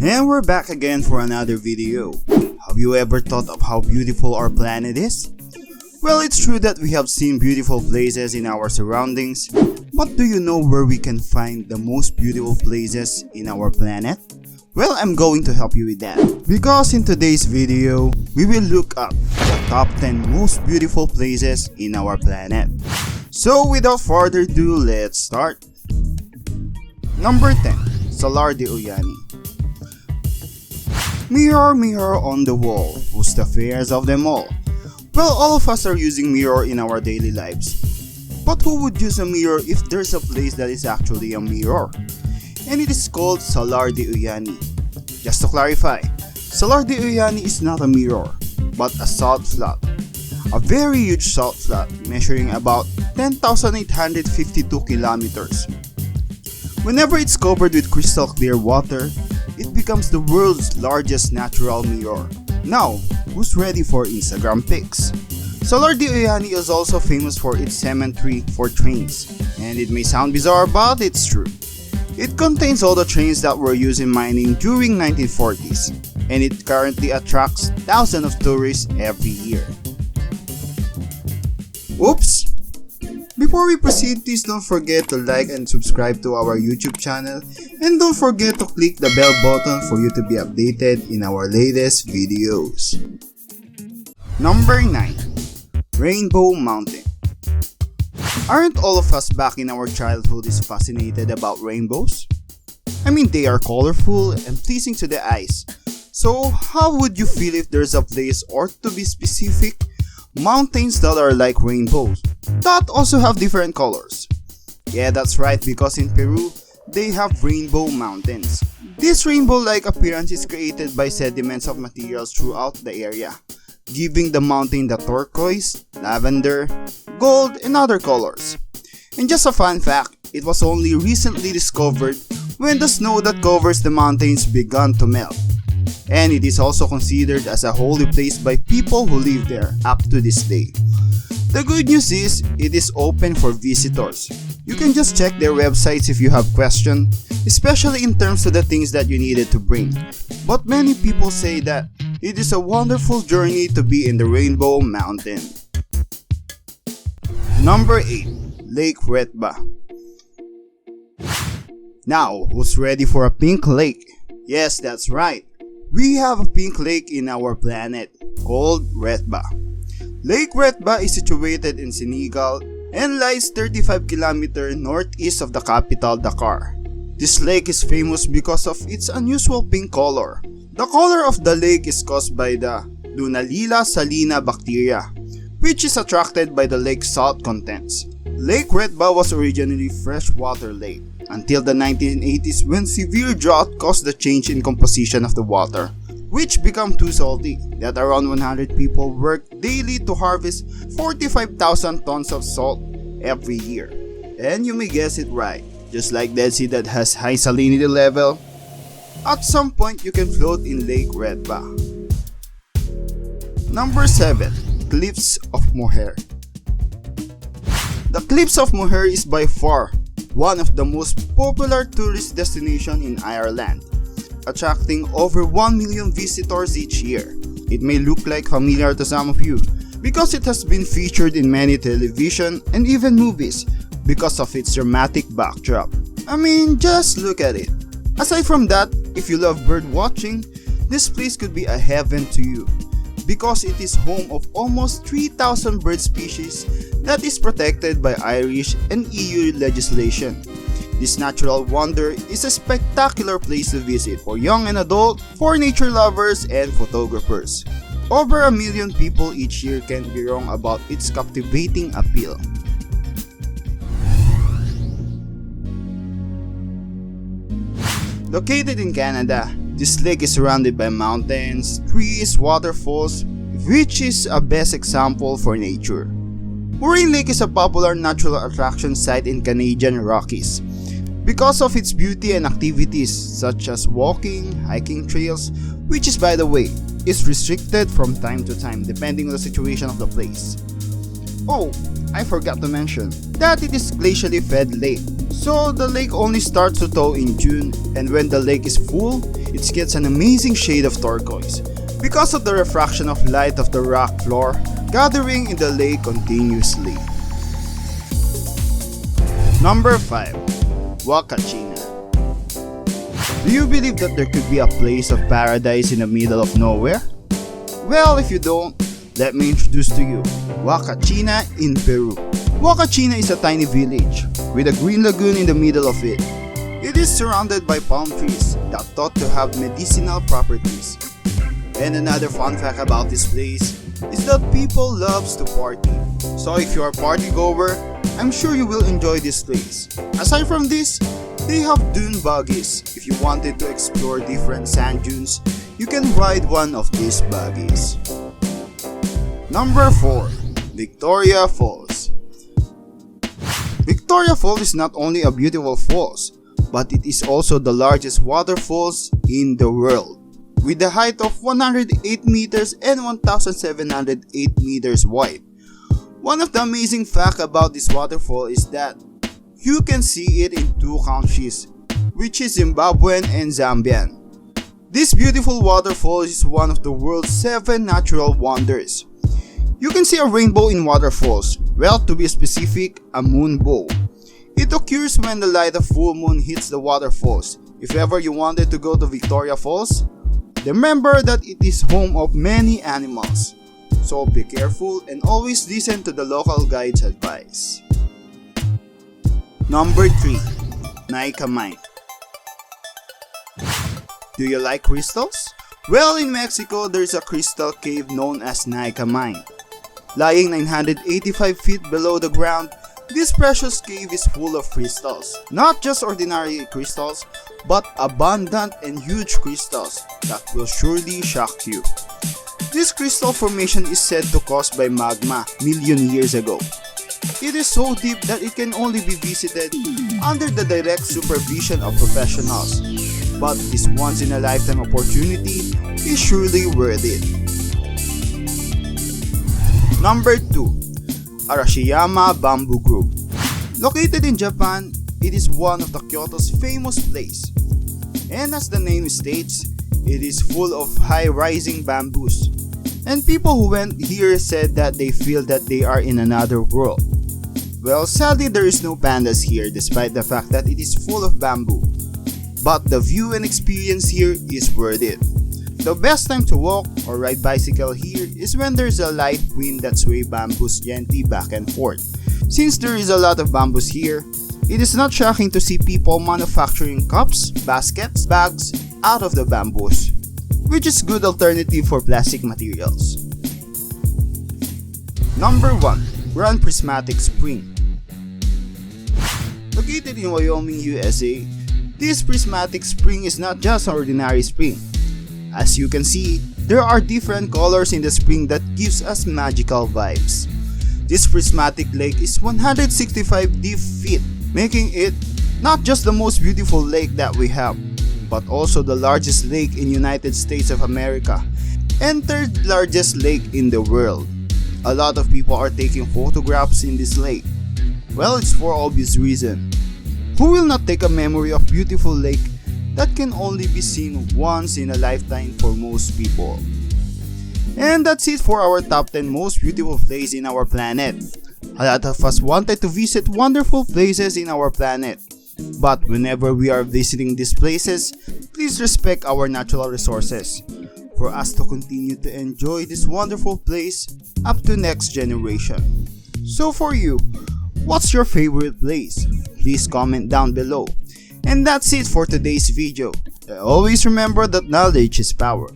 And we're back again for another video. Have you ever thought of how beautiful our planet is? Well, it's true that we have seen beautiful places in our surroundings, but do you know where we can find the most beautiful places in our planet? Well, I'm going to help you with that. Because in today's video, we will look up the top 10 most beautiful places in our planet. So without further ado, let's start. Number 10. Salar de Uyani. Mirror, mirror on the wall, who's the fairest of them all? Well, all of us are using mirror in our daily lives. But who would use a mirror if there's a place that is actually a mirror? And it is called Salar de Uyani. Just to clarify, Salar de Uyani is not a mirror, but a salt flat. A very huge salt flat measuring about 10,852 kilometers. Whenever it's covered with crystal clear water, it becomes the world's largest natural mirror. Now, who's ready for Instagram pics? Salar de Uyani is also famous for its cemetery for trains, and it may sound bizarre but it's true. It contains all the trains that were used in mining during 1940s, and it currently attracts thousands of tourists every year. Oops! Before we proceed, please don't forget to like and subscribe to our YouTube channel, and don't forget to click the bell button for you to be updated in our latest videos. Number 9. Rainbow Mountain. Aren't all of us back in our childhood is fascinated about rainbows? I mean, they are colorful and pleasing to the eyes. So how would you feel if there's a place, or to be specific, mountains that are like rainbows, that also have different colors? Yeah, that's right, because in Peru, they have rainbow mountains. This rainbow-like appearance is created by sediments of materials throughout the area, giving the mountain the turquoise, lavender, gold, and other colors. And just a fun fact, it was only recently discovered when the snow that covers the mountains began to melt. And it is also considered as a holy place by people who live there up to this day. The good news is, it is open for visitors. You can just check their websites if you have questions, especially in terms of the things that you needed to bring. But many people say that it is a wonderful journey to be in the Rainbow Mountain. Number 8. Lake Retba. Now, who's ready for a pink lake? Yes, that's right. We have a pink lake in our planet called Retba. Lake Retba is situated in Senegal and lies 35 km northeast of the capital Dakar. This lake is famous because of its unusual pink color. The color of the lake is caused by the Dunaliella salina bacteria, which is attracted by the lake's salt contents. Lake Retba was originally freshwater lake until the 1980s, when severe drought caused the change in composition of the water, which became too salty that around 100 people worked daily to harvest 45,000 tons of salt every year. And you may guess it right, just like Dead Sea that has high salinity level, at some point you can float in Lake Retba. Number 7. Cliffs of Moher. The Cliffs of Moher is by far one of the most popular tourist destinations in Ireland, attracting over 1 million visitors each year. It may look like familiar to some of you because it has been featured in many television and even movies because of its dramatic backdrop. I mean, just look at it. Aside from that, if you love bird watching, this place could be a heaven to you because it is home of almost 3,000 bird species that is protected by Irish and EU legislation. This natural wonder is a spectacular place to visit for young and adult, for nature lovers, and photographers. Over 1 million people each year can't be wrong about its captivating appeal. Located in Canada, this lake is surrounded by mountains, trees, waterfalls, which is a best example for nature. Moraine Lake is a popular natural attraction site in Canadian Rockies because of its beauty and activities such as walking, hiking trails, which is, by the way, is restricted from time to time depending on the situation of the place. Oh, I forgot to mention that it is glacially fed lake. So the lake only starts to thaw in June, and when the lake is full, it gets an amazing shade of turquoise because of the refraction of light of the rock floor gathering in the lake continuously. Number 5. Huacachina. Do you believe that there could be a place of paradise in the middle of nowhere? Well, if you don't, let me introduce to you Huacachina in Peru. Huacachina is a tiny village with a green lagoon in the middle of it. It is surrounded by palm trees that are thought to have medicinal properties. And another fun fact about this place is that people loves to party. So if you are a party goer, I'm sure you will enjoy this place. Aside from this, they have dune buggies. If you wanted to explore different sand dunes, you can ride one of these buggies. Number 4. Victoria Falls. Victoria Falls is not only a beautiful falls, but it is also the largest waterfalls in the world, with a height of 108 meters and 1,708 meters wide. One of the amazing facts about this waterfall is that you can see it in 2 countries, which is Zimbabwean and Zambian. This beautiful waterfall is one of the world's 7 natural wonders. You can see a rainbow in waterfalls, well, to be specific, a moonbow. It occurs when the light of full moon hits the waterfalls. If ever you wanted to go to Victoria Falls, remember that it is home of many animals. So be careful and always listen to the local guide's advice. Number 3. Nika Mine. Do you like crystals? Well, in Mexico, there's a crystal cave known as Nika Mine. Lying 985 feet below the ground, this precious cave is full of crystals. Not just ordinary crystals, but abundant and huge crystals that will surely shock you. This crystal formation is said to caused by magma million years ago. It is so deep that it can only be visited under the direct supervision of professionals. But this once in a lifetime opportunity is surely worth it. Number 2. Arashiyama Bamboo Grove. Located in Japan, it is one of the Kyoto's famous place. And as the name states, it is full of high-rising bamboos. And people who went here said that they feel that they are in another world. Well, sadly there is no pandas here despite the fact that it is full of bamboo. But the view and experience here is worth it. The best time to walk or ride bicycle here is when there's a light wind that sway bamboos gently back and forth. Since there is a lot of bamboos here, it is not shocking to see people manufacturing cups, baskets, bags out of the bamboos, which is good alternative for plastic materials. Number 1. Grand Prismatic Spring. Located in Wyoming, USA, this prismatic spring is not just an ordinary spring. As you can see, there are different colors in the spring that gives us magical vibes. This prismatic lake is 165 deep feet, making it not just the most beautiful lake that we have, but also the largest lake in United States of America and 3rd largest lake in the world. A lot of people are taking photographs in this lake. Well, it's for obvious reason. Who will not take a memory of beautiful lake that can only be seen once in a lifetime for most people? And that's it for our top 10 most beautiful places in our planet. A lot of us wanted to visit wonderful places in our planet. But whenever we are visiting these places, please respect our natural resources for us to continue to enjoy this wonderful place up to next generation. So for you, what's your favorite place? Please comment down below. And that's it for today's video. Always remember that knowledge is power.